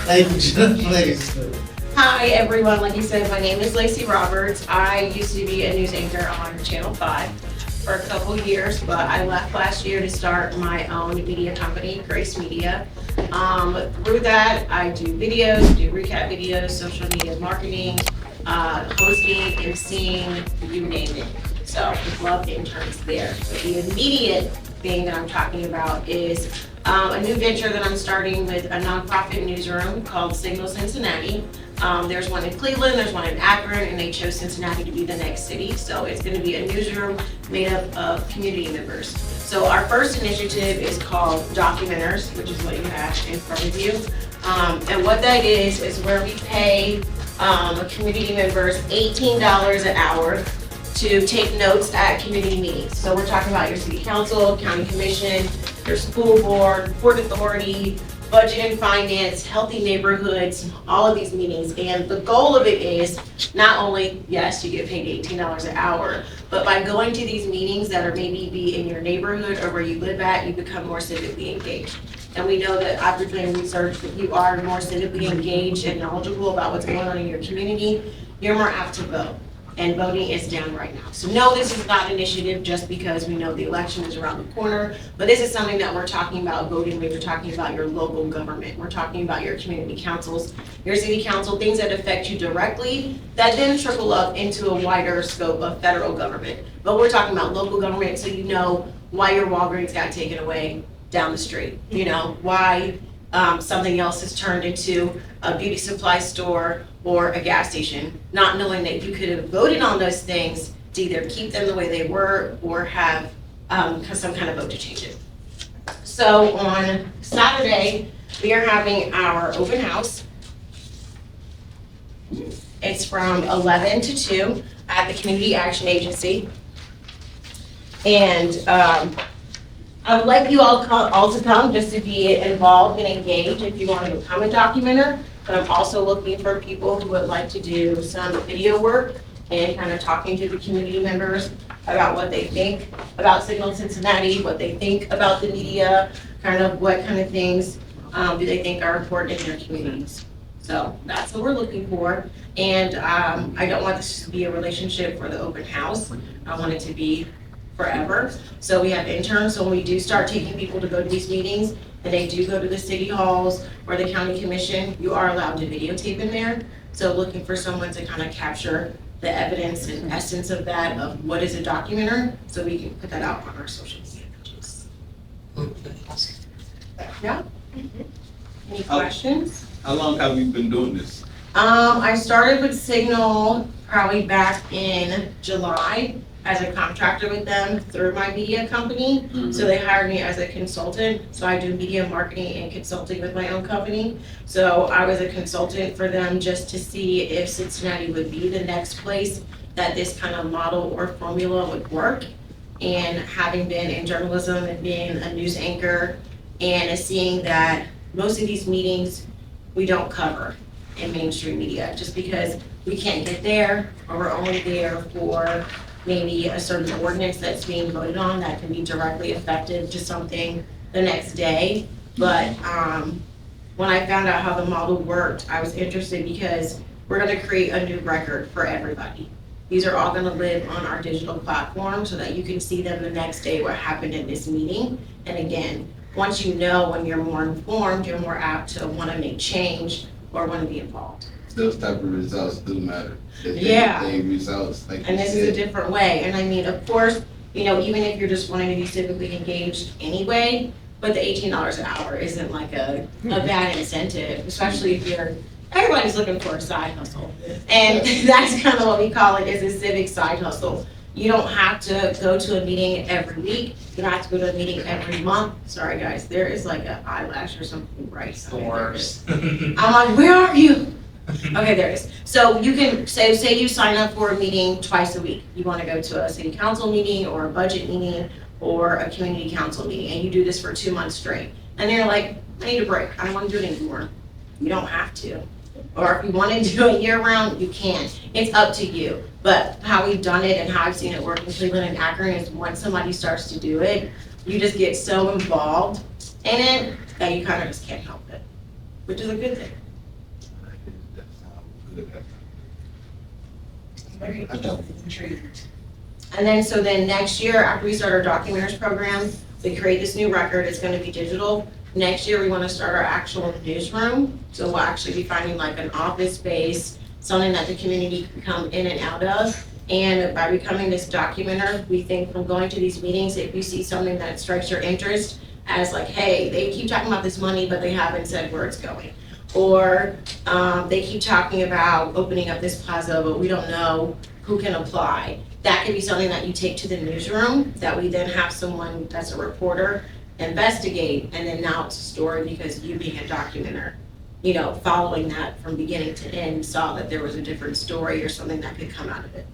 Thank you, please. Hi, everyone. Like you said, my name is Lacey Roberts. I used to be a news anchor on Channel 5 for a couple of years, but I left last year to start my own media company, Grace Media. Through that, I do videos, do recap videos, social media marketing, hosting, emceeing, you name it. So I love interns there. But the immediate thing that I'm talking about is a new venture that I'm starting with a nonprofit newsroom called Signal Cincinnati. There's one in Cleveland, there's one in Akron, and they chose Cincinnati to be the next city. So it's going to be a newsroom made up of community members. So our first initiative is called Documenters, which is what you have in front of you. And what that is where we pay community members $18 an hour to take notes at community meetings. So we're talking about your city council, county commission, your school board, port authority, budget and finance, healthy neighborhoods, all of these meetings. And the goal of it is not only, yes, you get paid $18 an hour, but by going to these meetings that are maybe be in your neighborhood or where you live at, you become more civically engaged. And we know that after doing research, if you are more civically engaged and knowledgeable about what's going on in your community, you're more apt to vote. And voting is down right now. So no, this is not an initiative just because we know the election is around the corner, but this is something that we're talking about voting when we're talking about your local government. We're talking about your community councils, your city council, things that affect you directly that then trickle up into a wider scope of federal government. But we're talking about local government, so you know why your Walgreens got taken away down the street, you know, why something else has turned into a beauty supply store or a gas station, not knowing that you could have voted on those things to either keep them the way they were or have some kind of vote to change it. So on Saturday, we are having our open house. It's from 11 to 2 at the Community Action Agency. And I would like you all to come just to be involved and engaged if you want to become a documenter. But I'm also looking for people who would like to do some video work and kind of talking to the community members about what they think about Signal Cincinnati, what they think about the media, kind of what kind of things do they think are important in their communities. So that's what we're looking for. And I don't want this to be a relationship for the open house. I want it to be forever. So we have interns, so when we do start taking people to go to these meetings, and they do go to the city halls or the county commission, you are allowed to videotape in there. So looking for someone to kind of capture the evidence and essence of that, of what is a documenter, so we can put that out on our social media pages. Yeah? Any questions? How long have you been doing this? I started with Signal probably back in July as a contractor with them through my media company. Mm-hmm. So they hired me as a consultant. So I do media marketing and consulting with my own company. So I was a consultant for them just to see if Cincinnati would be the next place that this kind of model or formula would work. And having been in journalism and being a news anchor and seeing that most of these meetings we don't cover in mainstream media just because we can't get there, or we're only there for maybe a certain ordinance that's being voted on that can be directly effective to something the next day. But when I found out how the model worked, I was interested because we're going to create a new record for everybody. These are all going to live on our digital platform so that you can see them the next day what happened in this meeting. And again, once you know, when you're more informed, you're more apt to want to make change or want to be involved. Those type of results do matter. Yeah. They results, like and this is a different way. And I mean, of course, you know, even if you're just wanting to be civically engaged anyway, but the $18 an hour isn't like a bad incentive, especially if everybody's looking for a side hustle. And that's kind of what we call it, is a civic side hustle. You don't have to go to a meeting every week. You don't have to go to a meeting every month. Sorry guys, there is like an eyelash or something right somewhere. I'm like, where are you? Okay, there it is. So you can say you sign up for a meeting twice a week. You want to go to a city council meeting or a budget meeting or a community council meeting, and you do this for 2 months straight. And they're like, I need a break. I don't want to do it anymore. You don't have to. Or if you want to do it year round, you can. It's up to you. But how we've done it and how I've seen it work in Cleveland and Akron is once somebody starts to do it, you just get so involved in it that you kind of just can't help it, which is a good thing. Very intrigued. And then, so then next year, after we start our documenters program, we create this new record, it's gonna be digital. Next year, we wanna start our actual newsroom, so we'll actually be finding like an office space, something that the community can come in and out of. And by becoming this documenter, we think from going to these meetings, if you see something that strikes your interest, as like, hey, they keep talking about this money, but they haven't said where it's going. Or they keep talking about opening up this plaza, but we don't know who can apply. That could be something that you take to the newsroom, that we then have someone that's a reporter investigate, and then now it's a story because you being a documenter, you know, following that from beginning to end, saw that there was a different story or something that could come out of it.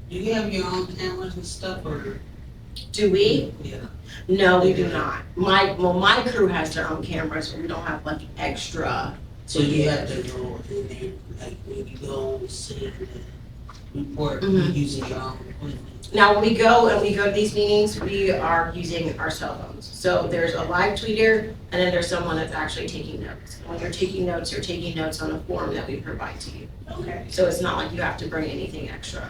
Do you have your own cameras and stuff, or? Do we? Yeah. No, we do not. My crew has their own cameras, but we don't have like extra. So you have to go in there, like when you go see the report, Mhm. using your own equipment. Now, when we go to these meetings, we are using our cell phones. So there's a live tweeter, and then there's someone that's actually taking notes. When you're taking notes, you're taking notes on a form that we provide to you. Okay. So it's not like you have to bring anything extra.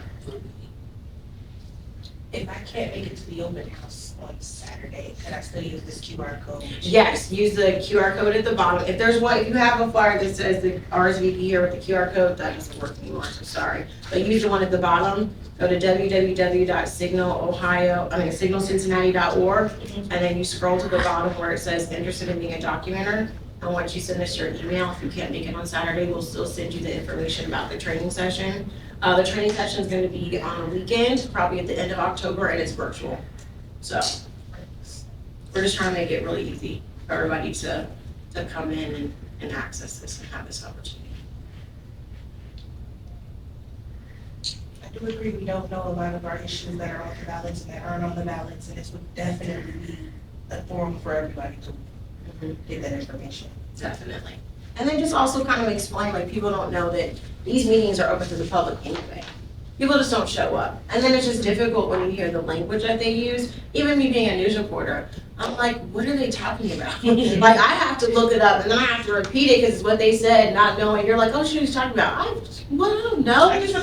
If I can't make it to the open house on Saturday, can I still use this QR code? Yes, use the QR code at the bottom. If there's one, if you have a flyer that says the RSVP here with the QR code, that doesn't work anymore, so sorry. But use the one at the bottom, go to signalcincinnati.org, and then you scroll to the bottom where it says interested in being a documenter. And once you send us your email, if you can't make it on Saturday, we'll still send you the information about the training session. The training session is gonna be on a weekend, probably at the end of October, and it's virtual. So, we're just trying to make it really easy for everybody to come in and access this and have this opportunity. I do agree, we don't know a lot of our issues that are on the ballots and that aren't on the ballots, and this would definitely be a forum for everybody to get that information. Definitely. And then just also kind of explain, like, people don't know that these meetings are open to the public anyway. People just don't show up. And then it's just difficult when you hear the language that they use. Even me being a news reporter, I'm like, what are they talking about? Like, I have to look it up and then I have to repeat it because it's what they said, not knowing. You're like, oh, shoot, he's talking about. I don't know. I just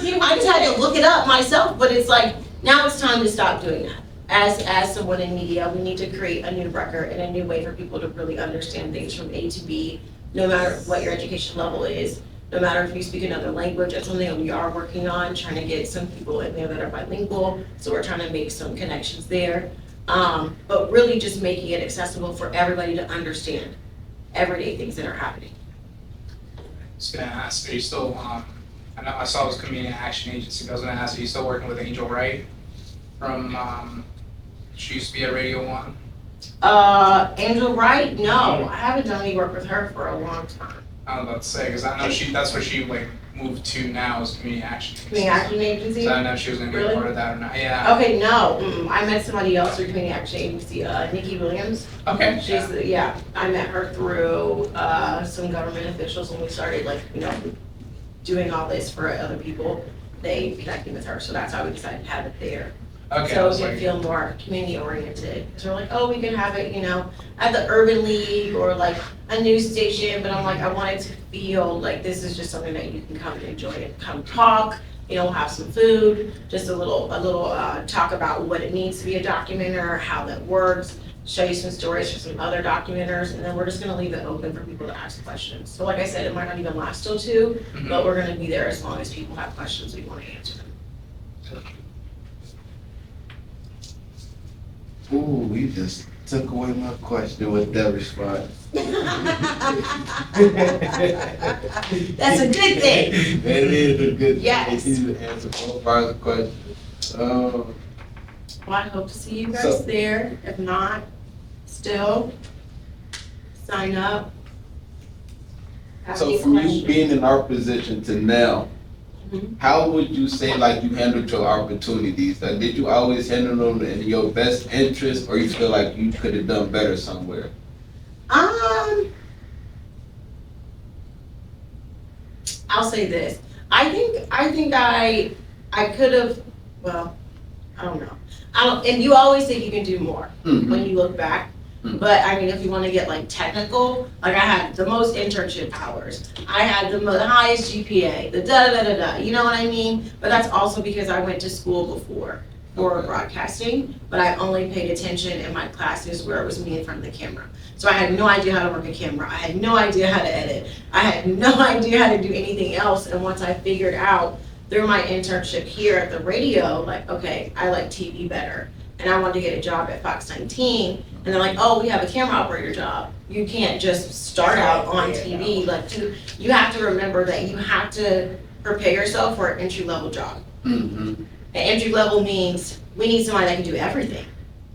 had to look it up myself, but it's like, now it's time to stop doing that. As someone in media, we need to create a new record and a new way for people to really understand things from A to B, no matter what your education level is, no matter if you speak another language. That's something that we are working on, trying to get some people in there that are bilingual, so we're trying to make some connections there. But really just making it accessible for everybody to understand everyday things that are happening. I was gonna ask, are you still, I know I saw it was Community Action Agency, but I was gonna ask, are you still working with Angel Wright from, she used to be at Radio 1? Angel Wright, no, I haven't done any work with her for a long time. I was about to say, because I know that's where she like moved to now is Community Action Agency. Community Action Agency? So I don't know if she was gonna be Really? a part of that or not, yeah. Okay, no, I met somebody else through Community Action Agency, Nikki Williams. Okay, She's, I met her through, some government officials when we started, like, you know, doing all this for other people. They connected with her, so that's how we decided to have it there. okay, I So was it like, can feel more community oriented. So we're like, oh, we can have it, you know, at the Urban League or like a news station, but I'm like, I want it to feel like this is just something that you can come and enjoy and come talk, you know, have some food, just a little talk about what it means to be a documenter, how that works, show you some stories from some other documenters, and then we're just gonna leave it open for people to ask questions. So like I said, it might not even last till 2, mhm. but we're gonna be there as long as people have questions, we wanna answer them. Ooh, you just took away my question with that response. That's a good thing. That is a good thing. Yes. You answer both parts of the question. Well, I hope to see you guys So- there. If not, still, sign up. Have So any from you questions. being in our position to now, Mhm. how would you say like you handled your opportunities? Like, did you always handle them in your best interest, or you feel like you could have done better somewhere? I'll say this. I think I could have, well, I don't know. And you always think you can do more Mhm. when you look back. But I mean, if you want to get like technical, like I had the most internship hours. I had the highest GPA, the da da da da. You know what I mean? But that's also because I went to school before for broadcasting, but I only paid attention in my classes where it was me in front of the camera. So I had no idea how to work a camera. I had no idea how to edit. I had no idea how to do anything else. And once I figured out through my internship here at the radio, like, okay, I like TV better. And I wanted to get a job at Fox 19. And they're like, oh, we have a camera operator job. You can't just start out on TV. Like, you have to remember that you have to prepare yourself for an entry-level job. Mm-hmm. And entry level means we need somebody that can do everything.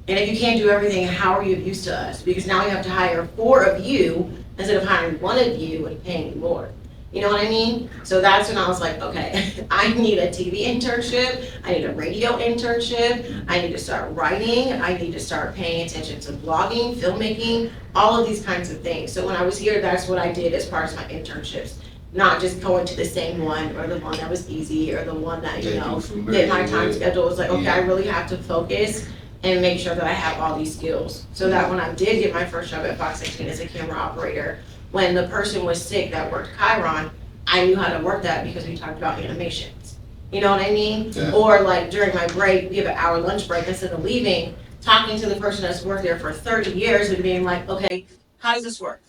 And if you can't do everything, how are you of use to us? Because now we have to hire 4 of you instead of hiring 1 of you and paying you more. You know what I mean? So that's when I was like, okay, I need a TV internship. I need a radio internship. I need to start writing. I need to start paying attention to blogging, filmmaking, all of these kinds of things. So when I was here, that's what I did as part of my internships. Not just going to the same one or the one that was easy or the one that, you know, that my time schedule was like, okay, I really have to focus and make sure that I have all these skills. So that when I did get my first job at Fox 18 as a camera operator, when the person was sick that worked Chiron, I knew how to work that because we talked about animations. You know what I mean? Yeah. Or like during my break, we have an hour lunch break, instead of leaving, talking to the person that's worked there for 30 years and being like, okay, how does this work?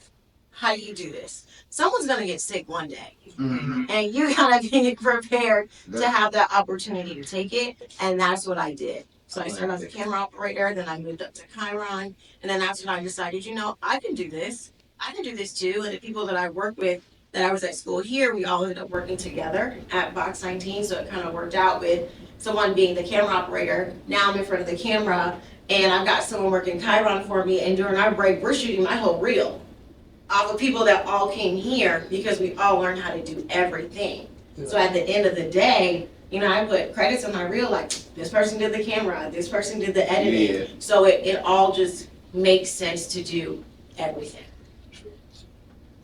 How do you do this? Someone's gonna get sick one day. Mm-hmm. And you gotta be prepared to have that opportunity to take it, and that's what I did. So I started as a camera operator, then I moved up to Chiron, and then that's when I decided, you know, I can do this. I can do this too. And the people that I work with, that I was at school here, we all ended up working together at Box 19, so it kind of worked out with someone being the camera operator. Now I'm in front of the camera, and I've got someone working Chiron for me, and during our break, we're shooting my whole reel off of people that all came here because we all learned how to do everything. So at the end of the day, you know, I put credits on my reel, like this person did the camera, this person did the editing. Yeah. So it all just makes sense to do everything.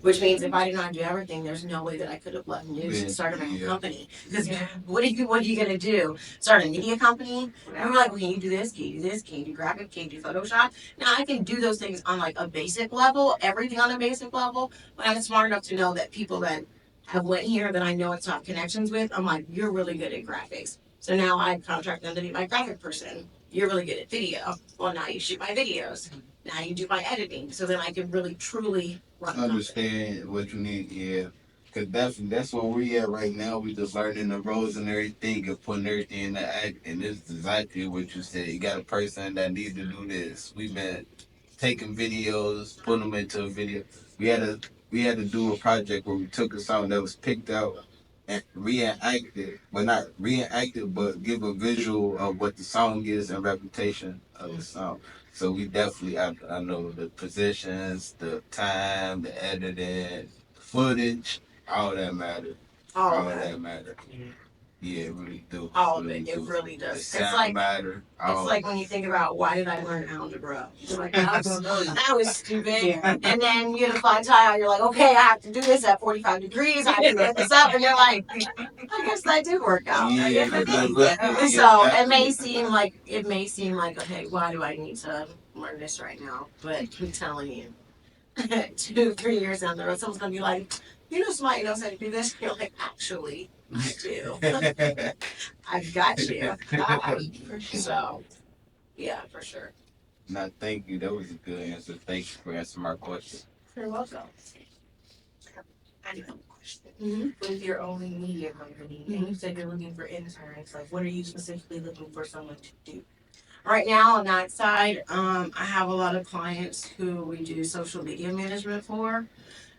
Which means if I did not do everything, there's no way that I could have left news and started my own company. Because what are you gonna do? Start a media company? And we're like, well, can you do this? Can you do this? Can you do graphic? Can you do Photoshop? Now I can do those things on like a basic level, everything on a basic level, but I'm smart enough to know that people that have went here that I know and have connections with, I'm like, you're really good at graphics. So now I contract them to be my graphic person. You're really good at video. Well, now you shoot my videos. Now you do my editing. So then I can really truly run a company. Understand what you need, yeah. Cause that's where we at right now. We just learning the roles and everything and putting everything in the act. And this is exactly what you said. You got a person that needs to do this. We've been taking videos, putting them into a video. We had to do a project where we took a song that was picked out and reenacted, well not reenacted, but give a visual of what the song is and reputation of the song. So we definitely, I know the positions, the time, the editing, the footage, all that matter. All of of that matter. Yeah, it really do. All of really it. It do. really The does. It's sound like matter. it's like when you think about why did I learn algebra? You're like, that was stupid. Yeah. And then you have to fly tie out. You're like, okay, I have to do this at 45 degrees. I have to get this up, and you're like, I guess that did work out. Yeah, Yeah. So it may seem like okay, why do I need to learn this right now? But I'm telling you, 2-3 years down the road, someone's gonna be like, you know, somebody knows how to do this. You're like, actually, I do. I've got you. So, yeah, for sure. No, thank you. That was a good answer. Thank you for answering my question. You're welcome. I have a question. With your own media company, and you said you're looking for interns, like what are you specifically looking for someone to do? Right now on that side, I have a lot of clients who we do social media management for.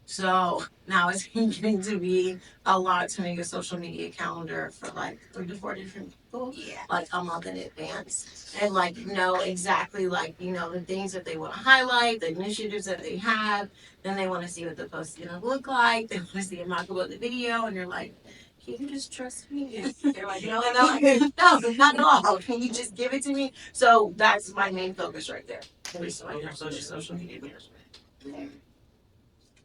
So now it's getting to be a lot to make a social media calendar for like 3 to 4 different people, like a month in advance, and like know exactly like you know the things that they want to highlight, the initiatives that they have. Then they want to see what the post is gonna look like. They want to see a mock about the video, and you're like, can you just trust me? They're like, no, no, not at all. Can you just give it to me? So that's my main focus right there. So I do social media management.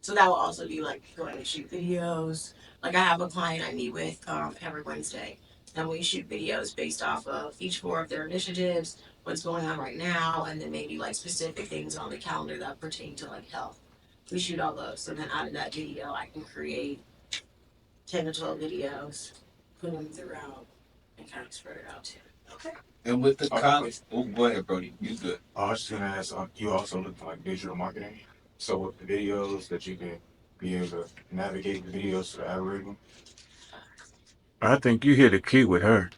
So that will also be like going to shoot videos. Like I have a client I meet with every Wednesday. And we shoot videos based off of each four of their initiatives, what's going on right now, and then maybe like specific things on the calendar that pertain to like health. We shoot all those. So then out of that video, I can create 10 to 12 videos, put them throughout, and kind of spread it out too. Okay. And with the college, oh, go ahead, Brody. You good? I was just gonna ask, you also look for like digital marketing. So with the videos that you can be able to navigate the videos to the algorithm. I think you hit a key with her.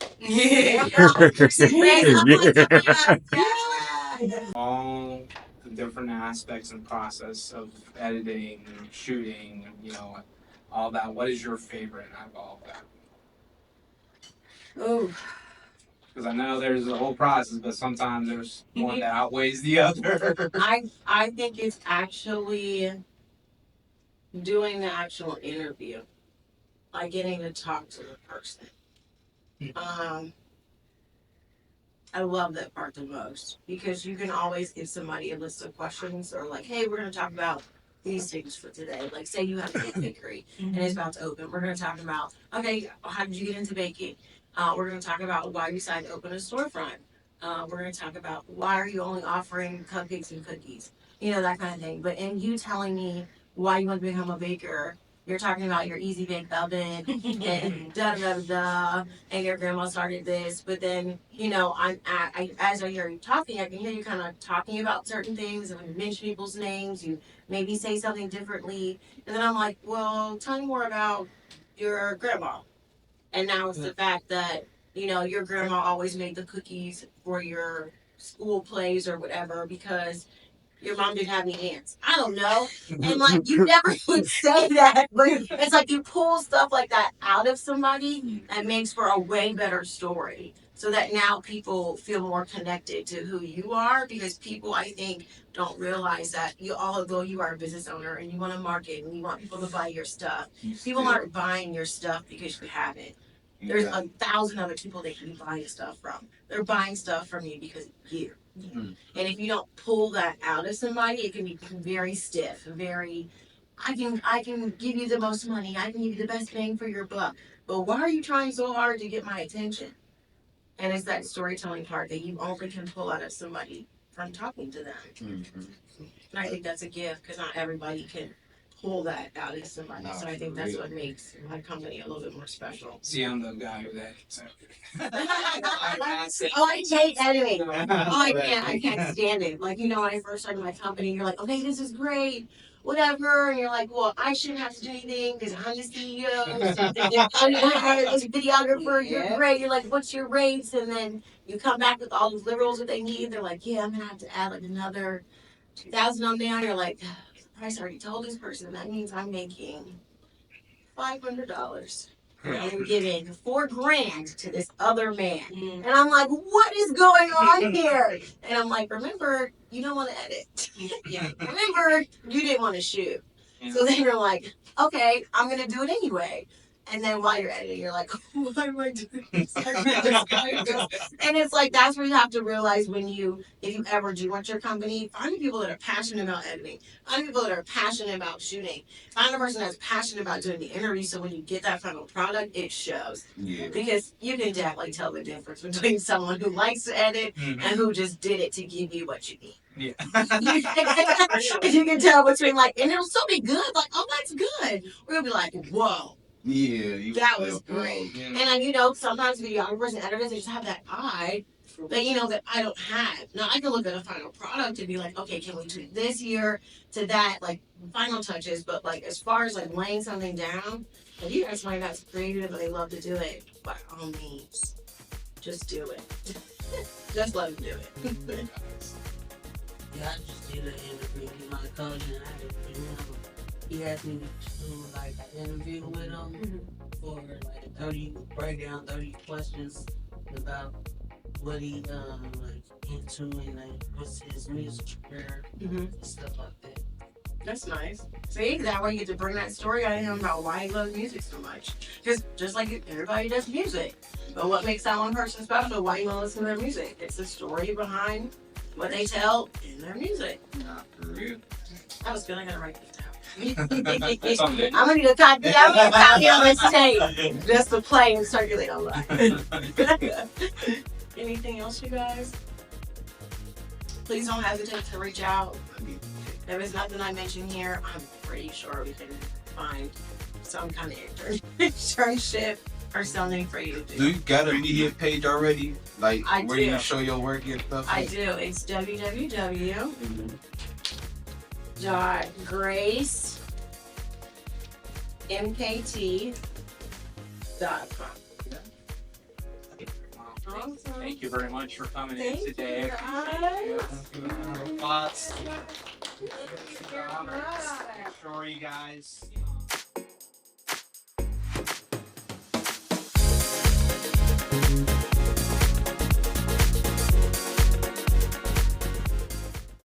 All the different aspects and process of editing, shooting, all that. What is your favorite out of all of that? Oh, Because I know there's a whole process, but sometimes there's one that outweighs the other. I think it's actually doing the actual interview, like getting to talk to the person. I love that part the most because you can always give somebody a list of questions or like, hey, we're going to talk about these things for today. Like, say you have a bakery and it's about to open. We're going to talk about, okay, how did you get into baking? We're going to talk about why you decided to open a storefront. We're going to talk about why are you only offering cupcakes and cookies, that kind of thing. But in you telling me why you want to become a baker, you're talking about your easy bake oven and da da da da, and your grandma started this. But then, as I hear you talking, I can hear you kind of talking about certain things, and you mention people's names. You maybe say something differently, and then I'm like, well, tell me more about your grandma. And now it's the fact that your grandma always made the cookies for your school plays or whatever because your mom didn't have any aunts. I don't know. And like you never would say that, but it's like you pull stuff like that out of somebody that makes for a way better story. So that now people feel more connected to who you are because people I think don't realize that although you are a business owner and you want to market and you want people to buy your stuff, people aren't buying your stuff because you have it. There's 1,000 other people they can be buying stuff from. They're buying stuff from you because of you. Mm-hmm. And if you don't pull that out of somebody, it can be very stiff, very. I can give you the most money. I can give you the best bang for your buck. But why are you trying so hard to get my attention? And it's that storytelling part that you only can pull out of somebody from talking to them. Mm-hmm. And I think that's a gift because not everybody can pull that out of somebody. So I think that's what makes my company a little bit more special. See, I'm the guy with that. So. I hate editing. I can't stand it. Like, when I first started my company, you're like, okay, this is great, whatever. And you're like, well, I shouldn't have to do anything because I'm the CEO. I'm the videographer. You're great. You're like, what's your rates? And then you come back with all the liberals that they need. They're like, yeah, I'm going to have to add like another 2,000 on down. You're like, I already told this person that means I'm making $500 and giving $4,000 to this other man. And I'm like, what is going on here? And I'm like, remember, you don't want to edit. Remember, you didn't want to shoot. So then you're like, okay, I'm going to do it anyway. And then while you're editing, you're like, why am I doing this? And it's like, that's where you have to realize if you ever do want your company, find people that are passionate about editing. Find people that are passionate about shooting. Find a person that's passionate about doing the interview so when you get that final product, it shows. Yeah. Because you can definitely tell the difference between someone who likes to edit and who just did it to give you what you need. Yeah. You can tell between and it'll still be good. Like, oh, that's good. We're going to be like, whoa. Yeah, that was great. Yeah. And sometimes videographers and editors, they just have that eye that, that I don't have. Now, I can look at a final product and be like, okay, can we tweak this here to that, final touches. But, as far as, laying something down, if you guys find that's creative and they love to do it, by all means, just do it. Just let them do it. Yeah, I just did an interview with my cousin. He asked me to do an interview with him for 30 questions about what he into and what's his music career and stuff like that. That's nice. See, that way you get to bring that story out of him about why he loves music so much. Because just like everybody does music, but what makes that one person special? Why you want to listen to their music? It's the story behind what they tell in their music. Nah, for real. That was good. I gotta write this down. Someday. I'm gonna need a copy. I'm gonna need a copy of this tape just to play and circulate online. Anything else, you guys? Please don't hesitate to reach out. If it's nothing I mentioned here, I'm pretty sure we can find some kind of internship or something for you to do. Do you got a media page already? Like I where do. you show your work and stuff? I do. It's www.gracemkt.com. Awesome. Thank you very much for coming in Thank today. you, guys. Lots. You're right. Sure, you guys.